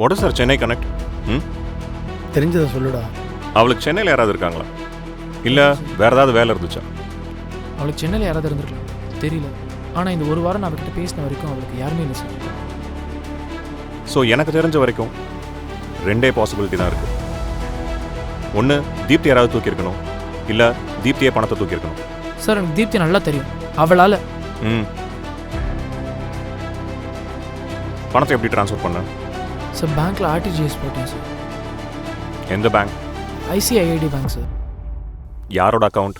What is sir Chennai connect? தெரிஞ்சதை சொல்லுடா. அவளுக்கு சென்னையில் யாராவது இருக்காங்களா, இல்லை வேற ஏதாவது வேலை இருந்துச்சா? அவளுக்கு சென்னையில் யாராவது இருந்திருக்கலாம், தெரியல. ஆனால் இந்த ஒரு வாரம் நான் அவர்கிட்ட பேசின வரைக்கும் அவளுக்கு யாருமே இல்லை சார். ஸோ எனக்கு தெரிஞ்ச வரைக்கும் ரெண்டே பாசிபிலிட்டி தான் இருக்குது. ஒன்று, தீப்தி யாராவது தூக்கியிருக்கணும், இல்லை தீப்தியே பணத்தை தூக்கியிருக்கணும். சார் எனக்கு தீப்தி நல்லா தெரியும். அவளால் பணத்தை எப்படி ட்ரான்ஸ்ஃபர் பண்ண? சார் பேங்க்கில் ஆர்டிஜிஎஸ் போட்டேன் சார். எந்த பேங்க்? ஐசிஐஐடி பேங்க் சார். யாரோட account?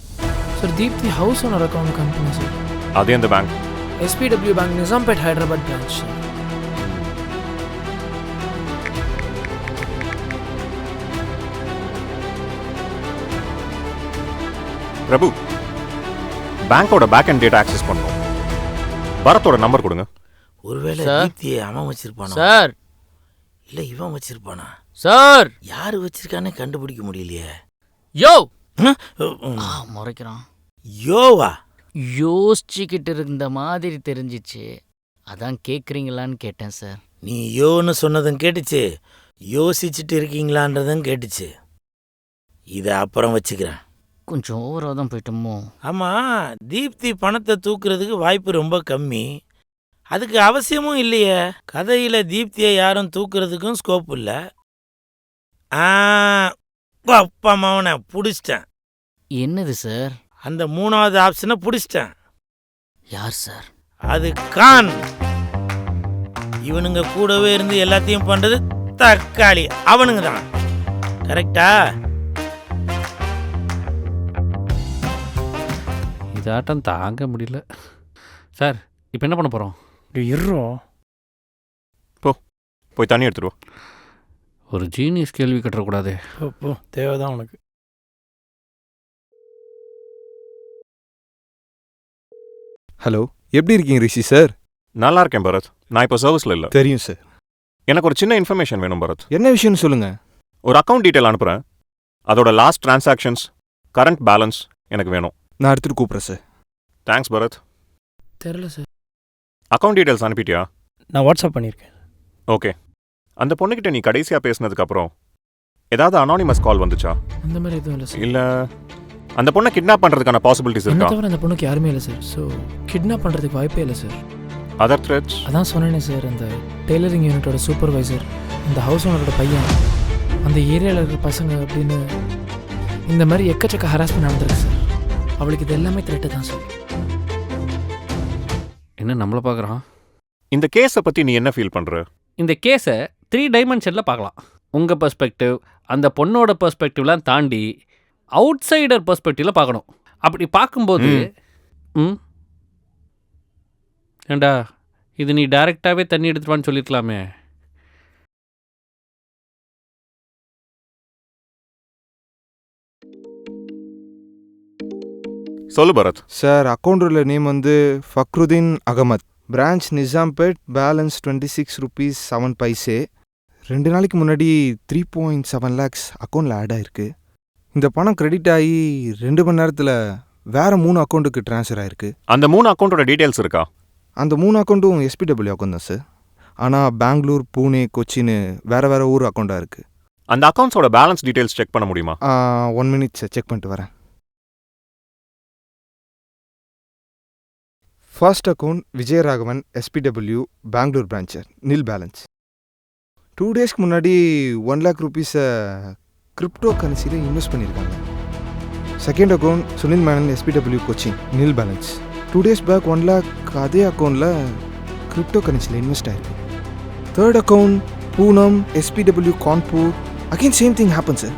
Sir Deepti house owner account அனுப்புனேன் சார். அது எந்த bank? SBW bank, Nizampet, Hyderabad branch sir. Prabhu, பேங்கோட பேக் அண்ட் டேட்டா ஆக்சஸ் பண்ணணும். பரத்தோட நம்பர் கொடுங்க. ஒருவேளை தீப்தியை அவன் வச்சிருப்பானா சார், இல்ல இவன் வச்சிருப்பானா சார்? யாரு வச்சிருக்கானே கண்டுபிடிக்க முடியலையே. யோ முறைக்கிறான். யோவா? யோசிச்சுக்கிட்டு இருந்த மாதிரி தெரிஞ்சிச்சு, அதான் கேட்குறீங்களான்னு கேட்டேன் சார். நீ யோன்னு சொன்னதும் கேட்டுச்சு, யோசிச்சுட்டு இருக்கீங்களான்றதும் கேட்டுச்சு. இதை அப்புறம் வச்சுக்கிறேன். கொஞ்சம் ஓவராக தான் போயிட்டோமோ? ஆமா, தீப்தி பணத்தை தூக்குறதுக்கு வாய்ப்பு ரொம்ப கம்மி. அதுக்கு அவசியமும் இல்லையே. கதையில தீப்தியை யாரும் தூக்குறதுக்கும் ஸ்கோப் இல்லை. அப்பா மாவனை பிடிச்சிட்டேன். என்னது சார்? அந்த மூணாவது ஆப்ஷனை பிடிச்சிட்டேன். யார் சார்? அது கான். இவனுங்க கூடவே இருந்து எல்லாத்தையும் பண்றது தக்காளி அவனுங்க தான். கரெக்டா? இதாட்டம் தாங்க முடியல சார். இப்போ என்ன பண்ண போகிறோம்? இருறோம். போய் தண்ணி எடுத்துருவோம். ஒரு ஜீனியஸ் கேள்வி கட்டக்கூடாதே. போ, தேவைதான் உனக்கு. ஹலோ, எப்படி இருக்கீங்க ரிஷி சார்? நல்லா இருக்கேன் பரத். நான் இப்போ சர்வீஸில் இல்லை. தெரியும் சார். எனக்கு ஒரு சின்ன இன்ஃபர்மேஷன் வேணும் பரத். என்ன விஷயம்னு சொல்லுங்க. ஒரு அக்கௌண்ட் டீட்டெயில் அனுப்புகிறேன். அதோட லாஸ்ட் டிரான்சாக்ஷன்ஸ், கரண்ட் பேலன்ஸ் எனக்கு வேணும். நான் எடுத்துகிட்டு கூப்பிட்றேன் சார். தேங்க்ஸ் பரத். தெரில சார். Account details அனுப்பிட்டியா? நான் வாட்ஸ்அப் பண்ணியிருக்கேன். ஓகே. அந்த பொண்ணுக்கிட்ட நீ கடைசியாக பேசினதுக்கப்புறம் ஏதாவது அனானிமஸ் கால் வந்துச்சா? அந்த மாதிரி எதுவும் இல்லை சார். இல்லை அந்த பொண்ணை கிட்னாப் பண்ணுறதுக்கான பாசிபிலிட்டிஸ் என்ன இருக்கா? தவிர அந்த பொண்ணுக்கு யாருமே இல்லை சார். ஸோ கிட்னாப் பண்ணுறதுக்கு வாய்ப்பே இல்லை சார். Other threads? அதான் சொன்னேனே சார், அந்த டெய்லரிங் யூனிட்டோட சூப்பர்வைசர், அந்த ஹவுஸ் ஓனரோட பையன், அந்த ஏரியாவில் இருக்கிற பசங்க அப்படின்னு இந்த மாதிரி எக்கச்சக்க ஹராஸ்மெண்ட் நடந்திருக்கு சார். அவளுக்கு இது எல்லாமே த்ரெட்டு தான் சார். என்ன நம்மளை பார்க்குறான்? இந்த கேஸை பற்றி நீ என்ன ஃபீல் பண்ணுற? இந்த கேஸை 3 டைமென்ஷனில் பார்க்கலாம். உங்கள் பெர்ஸ்பெக்டிவ், அந்த பொண்ணோட பெர்ஸ்பெக்டிவ்லாம் தாண்டி அவுட் சைடர் பெர்ஸ்பெக்டிவில் பார்க்கணும். அப்படி பார்க்கும்போது ஏண்டா இது நீ டைரெக்டாகவே தண்ணி எடுத்துருவான்னு சொல்லியிருக்கலாமே. சொல்லு பரத். சார், அக்கௌண்டோட நேம் வந்து Fakruddin Ahmed, branch Nizampet, balance 26 rupees 7 paise. 2 நாளைக்கு முன்னாடி 3.7 lakhs அக்கௌண்ட்டில் ஆட் ஆகிருக்கு. இந்த பணம் கிரெடிட் ஆகி 2 மணி நேரத்தில் வேறு 3 அக்கௌண்ட்டுக்கு ட்ரான்ஸ்ஃபர் ஆகிருக்கு. அந்த 3 அக்கௌண்ட்டோட டீட்டெயில்ஸ் இருக்கா? அந்த 3 அக்கௌண்ட்டும் எஸ்பிடபிள்யூ அக்கௌண்ட் தான் சார். ஆனால் பெங்களூர், பூனே, கொச்சின்னு வேறு ஊர் அக்கௌண்ட்டாக இருக்குது. அந்த அக்கௌண்ட்ஸோட பேலன்ஸ் டீட்டெயில்ஸ் செக் பண்ண முடியுமா? 1 minute சார், செக் பண்ணிட்டு வரேன். First account Vijayaraghavan, SBW, Bangalore branch, nil balance. 2 days முன்னாடி 1 lakh rupees கிரிப்டோ கரன்சியில் இன்வெஸ்ட் பண்ணியிருக்காங்க. Second account Sunil Menon, SBW, Cochin, nil balance. 2 days back 1 lakh அதே அக்கௌண்ட்டில் கிரிப்டோ கரன்சியில் இன்வெஸ்ட் ஆகிருக்கு. Third account Poonam, SBW, Kanpur, again same thing happen sir.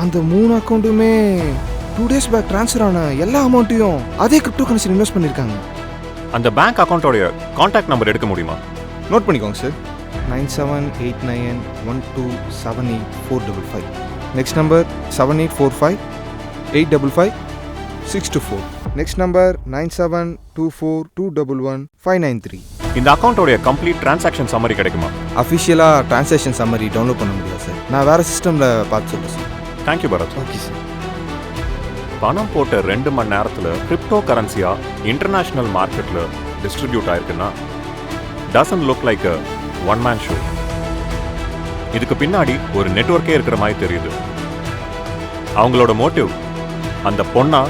அந்த 3 அக்கௌண்ட்டுமே 2 days பேக் ட்ரான்ஸ்ஃபர் ஆன எல்லா அமௌண்ட்டையும் அதே கிரிப்டோ கரன்சியில் இன்வெஸ்ட் பண்ணியிருக்காங்க. அந்த பேங்க் அக்கௌண்ட்டோடைய கான்டாக்ட் நம்பர் எடுக்க முடியுமா? நோட் பண்ணிக்கோங்க sir. 9789127845. Next number 7845855624. Next number 9724211593. இந்த அக்கௌண்ட்டோடைய கம்ப்ளீட் டிரான்சாக்ஷன் சம்மரி கிடைக்குமா? அஃபிஷியலாக ட்ரான்சாக்ஷன் சம்மரி டவுன்லோட் பண்ண முடியாது சார். நான் வேறு சிஸ்டமில் பார்த்து சொல்கிறேன் sir. Thank you Bharat. Okay sir. பணம் போட்ட 2 மணி நேரத்தில் கிரிப்டோ கரன்சியாக இன்டர்நேஷ்னல் மார்க்கெட்டில் டிஸ்ட்ரிபியூட் ஆயிருக்குன்னா doesn't look like a one man show. இதுக்கு பின்னாடி ஒரு நெட்வொர்க்கே இருக்கிற மாதிரி தெரியுது. அவங்களோட மோட்டிவ் அந்த பொண்ணா,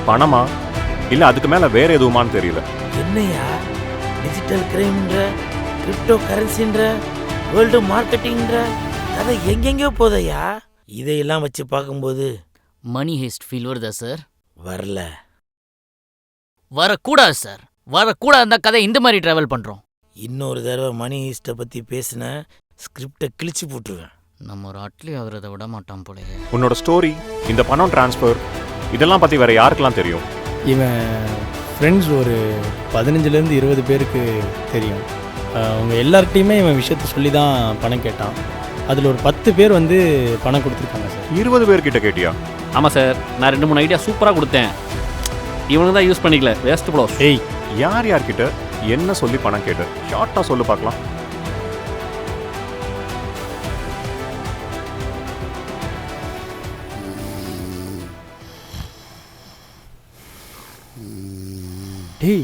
பணமா, இல்லை அதுக்கு மேலே வேற எதுவுமான்னு தெரியல. என்னையா டிஜிட்டல் கிரைம்ன்ற, கிரிப்டோ கரன்சின்ற, வேர்ல்டு மார்க்கெட்டிங்ன்ற கதை எங்கெங்கயோ போதையா. இதையெல்லாம் வச்சு பார்க்கும்போது மணி ஹேஸ்ட் ஃபீல் வருதா சார்? வரல. வரக்கூடாது சார். வரக்கூடாது அந்த கதை இந்த மாதிரி ட்ராவல் பண்ணுறோம். இன்னொரு தடவை மணி ஹீஸ்ட்டை பற்றி பேசின ஸ்கிரிப்டை கிழிச்சு போட்டுருவேன். நம்ம ஒரு அட்லி ஆகிறத விட மாட்டான் போலயே. உன்னோட ஸ்டோரி, இந்த பணம் டிரான்ஸ்ஃபர், இதெல்லாம் பற்றி வேற யாருக்கெல்லாம் தெரியும்? இவன் ஃப்ரெண்ட்ஸ் ஒரு 15லேருந்து 20 பேருக்கு தெரியும். அவங்க எல்லார்கிட்டையுமே இவன் விஷயத்த சொல்லி தான் பணம் கேட்டான். அதில் ஒரு 10 பேர் வந்து பணம் கொடுத்துருக்காங்க சார். 20 பேர்கிட்ட கேட்டியா? ஆமாம் சார், நான் 2-3 ஐடியா சூப்பராக கொடுத்தேன். இவனுக்கு தான் யூஸ் பண்ணிக்கல, வேஸ்ட் ப்ளோ. ஏய், யார் யார்கிட்ட என்ன சொல்லி பணம் கேட்ட? ஷார்ட்டாக சொல்லு பார்க்கலாம். டேய்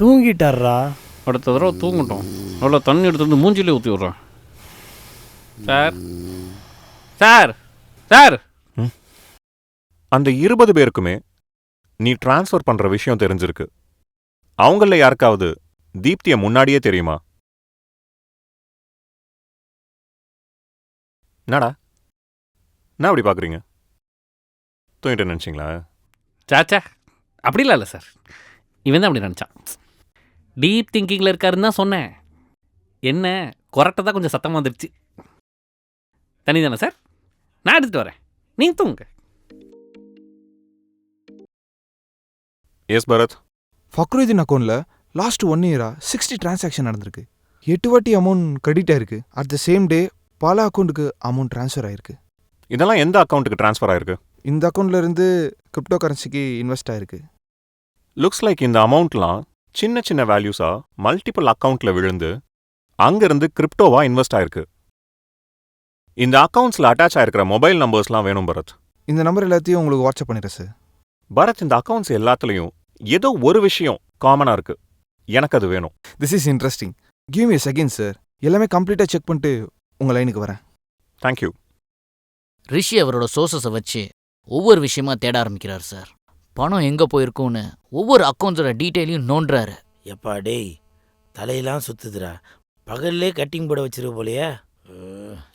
தூங்கிட்டாரா? அடுத்த தடவை தூங்கட்டும், அவ்வளோ தண்ணி எடுத்து வந்து மூஞ்சிலே ஊற்றி விட்றேன். சார் சார் சார், அந்த 20 பேருக்குமே நீ டிரான்ஸ்ஃபர் பண்ணுற விஷயம் தெரிஞ்சிருக்கு. அவங்கள யாருக்காவது தீப்தியை முன்னாடியே தெரியுமா? என்னடா என்ன அப்படி பார்க்குறீங்க? தூங்கிட்டு நினச்சிங்களா? சாச்சா அப்படிலாம் இல்லை சார், இவன் தான் அப்படி நினச்சான். டீப் திங்கிங்கில் இருக்காருன்னு தான் சொன்னேன். என்ன கொரட்டை தான் கொஞ்சம் சத்தமாக வந்துடுச்சு. தனி தானே சார், நான் எடுத்துகிட்டு வரேன், நீங்கள் தூங்க. எஸ் பரத். ஃபக்ருதீன் அக்கௌண்ட்டில் லாஸ்ட் 1 இயரா 60 டிரான்சாக்ஷன் நடந்திருக்கு. 8 வாட்டி அமௌண்ட் கிரெடிட் ஆயிருக்கு. அட் த சேம் டே பல அக்கௌண்ட்டுக்கு அமௌண்ட் ட்ரான்ஸ்ஃபர் ஆயிருக்கு. இதெல்லாம் எந்த அக்கௌண்ட்டுக்கு ட்ரான்ஸ்ஃபர் ஆயிருக்கு? இந்த அக்கௌண்ட்ல இருந்து கிரிப்டோ கரன்சிக்கு இன்வெஸ்ட் ஆயிருக்கு. லுக்ஸ் லைக் இந்த அமௌண்ட்லாம் சின்ன சின்ன வேல்யூஸா மல்டிபிள் அக்கௌண்ட்ல விழுந்து அங்கிருந்து கிரிப்டோவா இன்வெஸ்ட் ஆயிருக்கு. இந்த அக்கௌண்ட்ஸ்ல அட்டாச் ஆயிருக்கிற மொபைல் நம்பர்ஸ்லாம் வேணும் பரத். இந்த நம்பர் எல்லாத்தையும் உங்களுக்கு வாட்ஸ்அப் பண்ணிடுறேன் சார். பரத், இந்த அக்கௌண்ட்ஸ் எல்லாத்துலேயும் ஏதோ ஒரு விஷயம் காமனாக இருக்கு. எனக்கு அது வேணும். This is interesting. Give me a second sir. எல்லாமே கம்ப்ளீட்டாக செக் பண்ணிட்டு உங்கள் லைனுக்கு வரேன். தேங்க்யூ. ரிஷி அவரோட சோர்ஸஸை வச்சு ஒவ்வொரு விஷயமா தேட ஆரம்பிக்கிறார் சார். பணம் எங்கே போயிருக்கும்னு ஒவ்வொரு அக்கௌண்ட்ஸோட டீட்டெயிலையும் நோண்டுறாரு. எப்பா டேய், தலையெல்லாம் சுத்துதுடா. பகல்லே கட்டிங் போட வச்சிருவ போலையா?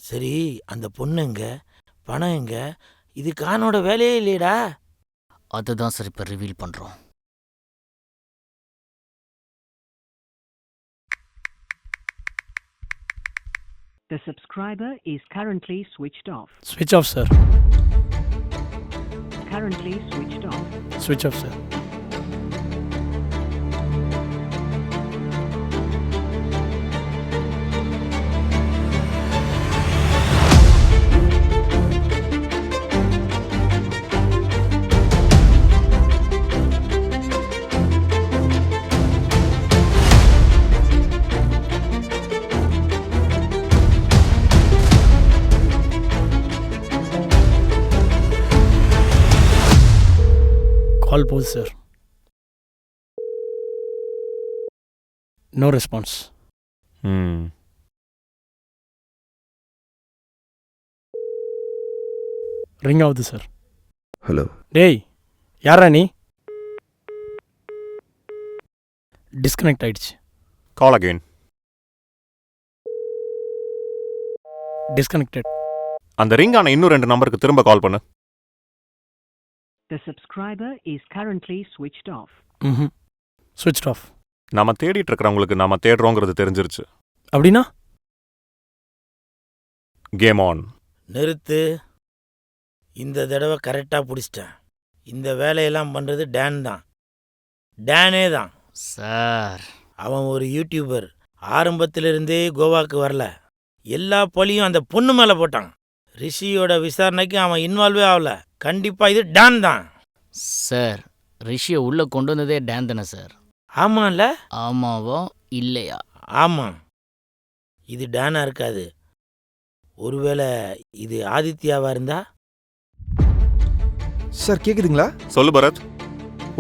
சரி, அந்த பொண்ணு எங்க, பணம் எங்க? இது கானோட வேலையே இல்லையடா. அதுதான் சார் இப்போ ரிவீல் பண்ணுறோம். The subscriber is currently switched off. ஸ்விட்ச் off sir. Currently switched off. ஸ்விட்ச் ஆஃப் சார். கால் போகுது சார். No response. ரிங் ஆகுது சார். ஹலோ. டேய் யாரா நீ? டிஸ்கனெக்ட் ஆயிடுச்சு. Call again. டிஸ்கனெக்டட். அந்த ரிங் ஆன இன்னும் 2 நம்பருக்கு திரும்ப கால் பண்ணு. The subscriber is currently switched off. ஸ்விட்ச் ஆஃப். நாம தேடிட்டு இருக்கிறவங்களுக்கு நாம தேடுறோங்கிறது தெரிஞ்சிருச்சு. அப்படின்னா கேம் ஆன். நிறுத்து. இந்த தடவை கரெக்டாக பிடிச்சிட்டேன். இந்த வேலையெல்லாம் பண்ணுறது டேன் தான். டேனே தான் சார். அவன் ஒரு யூடியூபர். ஆரம்பத்திலிருந்தே கோவாக்கு வரல. எல்லா பழியும் அந்த பொண்ணு மேலே போட்டான். ரிஷியோட விசாரணைக்கு அவன் இன்வால்வே ஆகல. கண்டிப்பாக இது டான் தான். சார், ரிஷியை உள்ளே கொண்டு வந்ததே டேன் தானே சார்? ஆமாம்ல? ஆமாவா இல்லையா? ஆமாம். இது டானா இருக்காது. ஒருவேளை இது ஆதித்யாவா இருந்தா? சார் கேட்குதுங்களா? சொல்லு பரத்.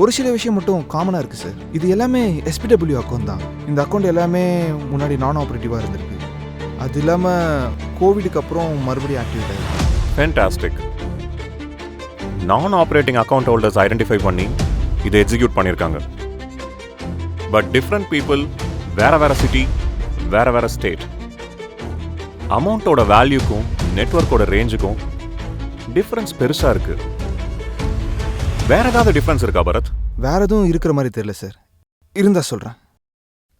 ஒரு சில விஷயம் மட்டும் காமனாக இருக்குது சார். இது எல்லாமே SPW அக்கௌண்ட் தான். இந்த அக்கௌண்ட் எல்லாமே முன்னாடி நான் ஆப்ரேட்டிவாக இருந்திருக்கு. அது இல்லாமல் கோவிடுக்கு அப்புறம் மறுபடியும் ஆக்டிவேட் ஆகிருக்கு. ஃபேன்டாஸ்டிக். நான் ஆப்ரேட்டிங் அக்கௌண்ட் ஹோல்டர்ஸ் ஐடென்டிஃபை பண்ணி இதை எக்ஸிக்யூட் பண்ணியிருக்காங்க. பட் டிஃப்ரெண்ட் பீப்புள், வேற வேற சிட்டி, வேற வேற ஸ்டேட். அமௌண்ட்டோட வேல்யூக்கும் நெட்வொர்க்கோட ரேஞ்சுக்கும் டிஃப்ரென்ஸ் பெருசாக இருக்கு. வேற ஏதாவது டிஃப்ரென்ஸ் இருக்கா பரத்? வேற எதுவும் இருக்கிற மாதிரி தெரியல சார். இருந்தா சொல்கிறேன்.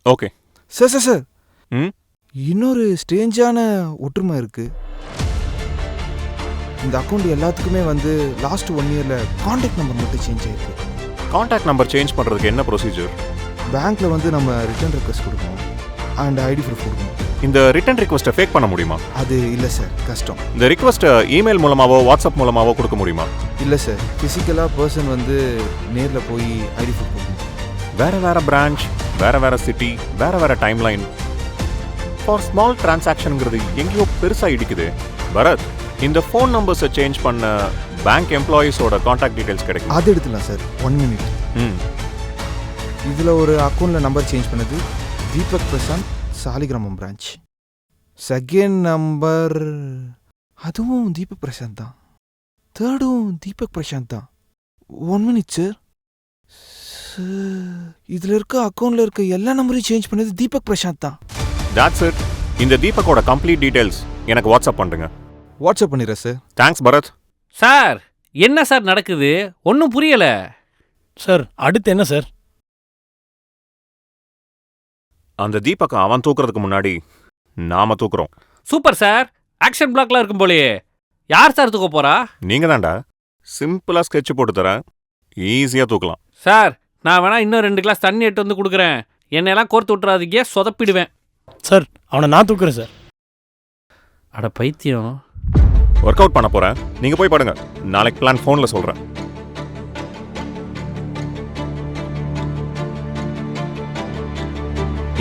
ஓகே சார் சார் சார் ம் இன்னொரு ஸ்ட்ரேஞ்சான ஒற்றுமை இருக்கு. இந்த அக்கௌண்ட் எல்லாத்துக்குமே வந்து லாஸ்ட் 1 இயர்ல கான்டாக்ட் நம்பர் மட்டும் சேஞ்ச் ஆயிருக்கு. கான்டாக்ட் நம்பர் சேஞ்ச் பண்ணுறதுக்கு என்ன ப்ரொசீஜர்? பேங்க்ல வந்து நம்ம ரிட்டர்ன் ரெக்வஸ்ட் கொடுக்கணும் அண்ட் ஐடி ப்ரூஃப் கொடுக்கணும். இந்த ரிட்டர்ன் ரிக்வெஸ்ட்டை ஃபேக் பண்ண முடியுமா? அது இல்லை சார், கஷ்டம். இந்த ரிக்வெஸ்ட்டை இமெயில் மூலமாவோ வாட்ஸ்அப் மூலமாவோ கொடுக்க முடியுமா? இல்லை சார், ஃபிசிக்கலாக பர்சன் வந்து நேரில் போய் ஐடி ப்ரூஃப் கொடுக்கணும். வேற வேற பிரான்ச், வேற வேற சிட்டி, வேற வேற டைம்லைன். ஃபார் ஸ்மால் டிரான்சாக்ஷனுங்கிறது எங்கேயோ பெருசாக இடிக்குது. பரத், இந்த ஃபோன் நம்பர்ஸை சேஞ்ச் பண்ண பேங்க் எம்ப்ளாயீஸோட கான்டாக்ட் டீடைல்ஸ் கிடைக்கும். அது எடுத்துலாம் சார். 1 மினிட். இதில் ஒரு அக்கௌண்ட்டில் நம்பர் சேஞ்ச் பண்ணது Deepak Prashanth, Saligramam branch. Second number அதுவும் தீபக் பிரசாந்த் தான். தேர்டும் தீபக் பிரசாந்த் தான். 1 மினிட் சார். இதில் இருக்க அக்கௌண்ட்டில் இருக்க எல்லா நம்பரையும் சேஞ்ச் பண்ணது தீபக் பிரசாந்த் தான். That's it. இந்த தீபக்கோட கம்ப்ளீட் டீடைல்ஸ் எனக்கு வாட்ஸ்அப் பண்ணுங்க. வாட்ஸ்அப் பண்ணிடுறேன் சார். தேங்க்ஸ் பரத். சார் என்ன சார் நடக்குது? ஒன்றும் புரியல. சார் அடுத்து என்ன சார்? அந்த தீபக்கை அவன் தூக்குறதுக்கு முன்னாடி நாம தூக்குறோம். Super sir. ஆக்ஷன் பிளாக்லாம் இருக்கும் போலயே. யார் சார் தூக்க போறா? நீங்க தான்டா. சிம்பிளா ஸ்கெட்ச் போட்டு தரேன், ஈஸியா தூக்கலாம். சார் நான் வேணா இன்னும் 2 கிளாஸ் தண்ணி எடுத்து வந்து கொடுக்குறேன். என்னெல்லாம் கோர்த்து விட்டுறாதீங்க, சொதப்பிடுவேன். சார் அவனை நான் தூக்குறேன் சார். அட பைத்தியம். ஒர்க் அவுட் பண்ண போறேன், நீங்க போய் பாடுங்க. நாளைக்கு பிளான் ஃபோன்ல சொல்றேன்.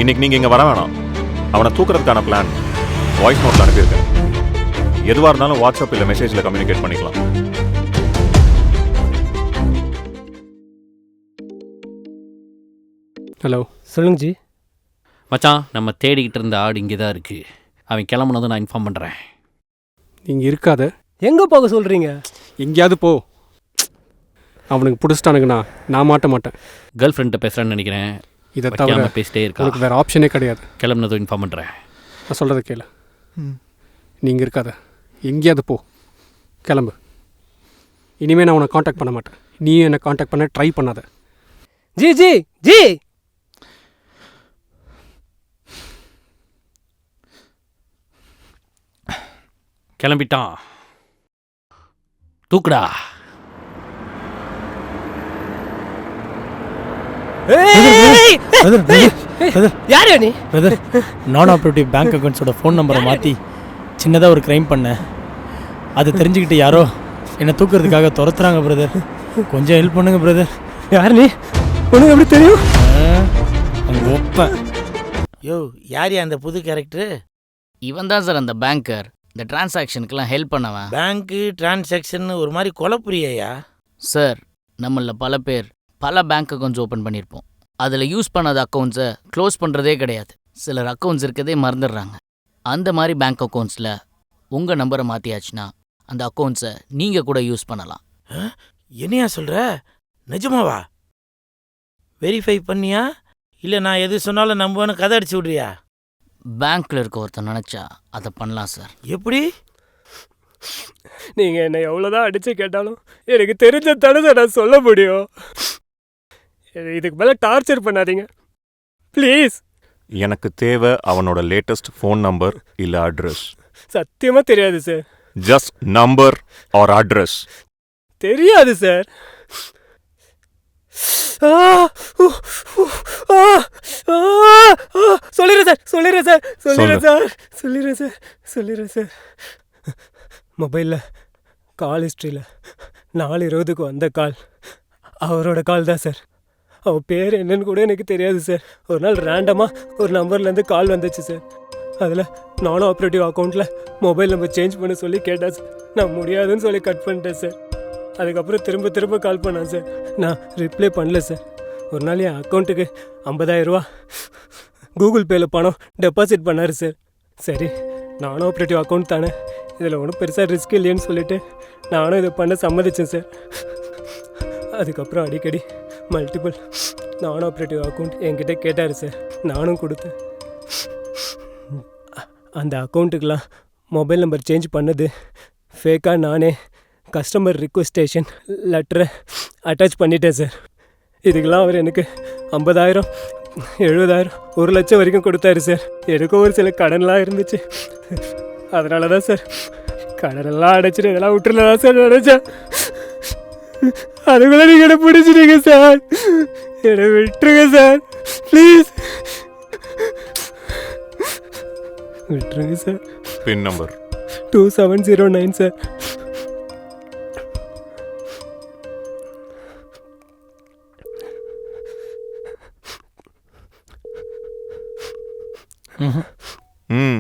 இன்னைக்கு நீங்க இங்க வர வேணாம். அவனை தூக்குறதுக்கான பிளான் வாய்ஸ் நோட்ல அனுப்பியிருக்கேன். எதுவாக இருந்தாலும் வாட்ஸ்அப் இல்லை மெசேஜில் கம்யூனிகேட் பண்ணிக்கலாம். ஹலோ, சொல்லுங்க ஜி. மச்சான், நம்ம தேடிக்கிட்டு இருந்த ஆடு இங்கே தான் இருக்குது. அவன் கிளம்புனதும் நான் இன்ஃபார்ம் பண்ணுறேன். நீங்கள் இருக்காத. எங்கே போக சொல்கிறீங்க? எங்கேயாவது போ. அவனுக்கு பிடிச்சிட்டானுங்கண்ணா நான் மாட்ட மாட்டேன். கேர்ள் ஃப்ரெண்ட்டை பேசுகிறேன்னு நினைக்கிறேன். இதை தவிர பேசிட்டே இருக்கா. உனக்கு வேறு ஆப்ஷனே கிடையாது. கிளம்புனதும் இன்ஃபார்ம் பண்ணுறேன். நான் சொல்கிறத கேளு. நீங்கள் இருக்காத, எங்கேயாவது போ, கிளம்பு. இனிமேல் நான் உன்னை காண்டாக்ட் பண்ண மாட்டேன். நீயும் என்னை காண்டாக்ட் பண்ண ட்ரை பண்ணாத. ஜி ஜி ஜி கிளம்பிட்டான். தூக்குடா. யாரு நீ? பிரதர், நான் ஆப்ரேட்டிவ் பேங்க் அக்கௌண்ட்ஸோட ஃபோன் நம்பரை மாற்றி சின்னதாக ஒரு க்ரைம் பண்ணேன். அது தெரிஞ்சுக்கிட்டு யாரோ என்னை தூக்குறதுக்காக துரத்துறாங்க பிரதர். கொஞ்சம் ஹெல்ப் பண்ணுங்க பிரதர். யார் நீ? உனக்கு எப்படி தெரியும்? ஒப்பேன். யோ, யார் அந்த புது கேரக்டர்? இவன் தான் சார் அந்த பேங்கர். இந்த டிரான்சாக்ஷனுக்கெல்லாம் ஹெல்ப் பண்ணவன். பேங்க்கு டிரான்சாக்ஷன் ஒரு மாதிரி குழப்புறியா? சார், நம்மளில் பல பேர் பல பேங்க் அக்கௌண்ட்ஸ் ஓப்பன் பண்ணியிருப்போம். அதில் யூஸ் பண்ணாத அக்கௌண்ட்ஸை க்ளோஸ் பண்ணுறதே கிடையாது. சிலர் அக்கௌண்ட்ஸ் இருக்கதே மறந்துடுறாங்க. அந்த மாதிரி பேங்க் அக்கௌண்ட்ஸில் உங்கள் நம்பரை மாற்றியாச்சுன்னா அந்த அக்கௌண்ட்ஸை நீங்கள் கூட யூஸ் பண்ணலாம். என்னையா சொல்கிற? நிஜமாவா? வெரிஃபை பண்ணியா? இல்லை நான் எது சொன்னாலும் நம்புவேன்னு கதை அடிச்சு விட்றியா? பேங்க்கில் இருக்க ஒருத்தர் நினச்சா அதை பண்ணலாம் சார். எப்படி? நீங்கள் என்னை எவ்வளோதான் அடித்து கேட்டாலும் எனக்கு தெரிஞ்ச தடவை நான் சொல்ல முடியும். இதுக்கு மேலே டார்ச்சர் பண்ணாதீங்க ப்ளீஸ். எனக்கு தேவை அவனோட லேட்டஸ்ட் ஃபோன் நம்பர் இல்லை அட்ரஸ். சத்தியமாக தெரியாது sir. Just number or address. தெரியாது சார். சொல்லிடுறேன் சார், சொல்லிடுறேன் சார், சொல்லிடுறேன் சார், சொல்லிடுறேன் சார், சொல்லிடுறேன் சார். மொபைலில் கால் ஹிஸ்ட்ரியில் 4:20க்கு வந்த கால் அவரோட கால் தான் சார். அவன் பேர் என்னன்னு கூட எனக்கு தெரியாது சார். ஒரு நாள் ரேண்டமாக ஒரு நம்பர்லேருந்து கால் வந்துச்சு சார். அதில் நான் ஆப்ரேட்டிவ் அக்கௌண்ட்டில் மொபைல் நம்பர் சேஞ்ச் பண்ண சொல்லி கேட்டேன் சார். நான் முடியாதுன்னு சொல்லி கட் பண்ணிட்டேன் சார். அதுக்கப்புறம் திரும்ப கால் பண்ணேன் சார். நான் ரிப்ளை பண்ணல சார். ஒரு நாள் என் அக்கௌண்ட்டுக்கு 50,000 ரூபா கூகுள் பேயில் பணம் டெபாசிட் பண்ணார் சார். சரி நானும் ஆப்ரேட்டிவ் அக்கௌண்ட் தானே, இதில் ஒன்றும் பெருசாக ரிஸ்க் இல்லைன்னு சொல்லிட்டு நானும் இதை பண்ண சம்மதிச்சேன் சார். அதுக்கப்புறம் அடிக்கடி மல்டிபிள் நான் ஆப்ரேட்டிவ் அக்கௌண்ட் என்கிட்ட கேட்டார் சார். நானும் கொடுத்தேன். அந்த அக்கௌண்ட்டுக்கெலாம் மொபைல் நம்பர் சேஞ்ச் பண்ணது ஃபேக்காக நானே கஸ்டமர் ரிக்வெஸ்டேஷன் லெட்டரை அட்டாச் பண்ணிட்டேன் சார். இதுக்கெல்லாம் அவர் எனக்கு 50,000 70,000 1 லட்சம் வரைக்கும் கொடுத்தாரு சார். எனக்கும் ஒரு சில கடன்லாம் இருந்துச்சு. அதனால தான் சார் கடனெல்லாம் அடைச்சிட்டு இதெல்லாம் விட்டுருலாம் சார் நினச்சேன். அதுக்குள்ள நீங்கள் என்ன பிடிச்சிட்டீங்க சார். என்னை விட்டுருங்க சார், ப்ளீஸ் விட்டுருங்க சார். பின் நம்பர் 2709 சார். ம்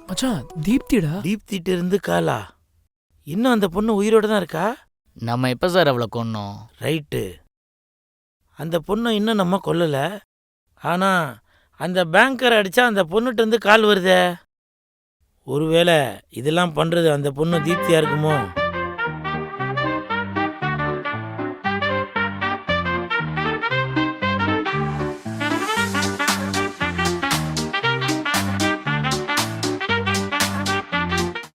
மச்சான் தீப்திடா. தீப்திட்டு இருந்து காலா? இன்னும் அந்த பொண்ணு உயிரோட தான் இருக்கா? நம்ம எப்போ சார் அவளை கொன்னோம்? ரைட்டு. அந்த பொண்ணை இன்னும் நம்ம கொல்லலை. ஆனால் அந்த பேங்கர் அடித்தா அந்த பொண்ணுகிட்ட இருந்து கால் வருதே. ஒருவேளை இதெல்லாம் பண்ணுறது அந்த பொண்ணு தீப்தியாக இருக்குமோ?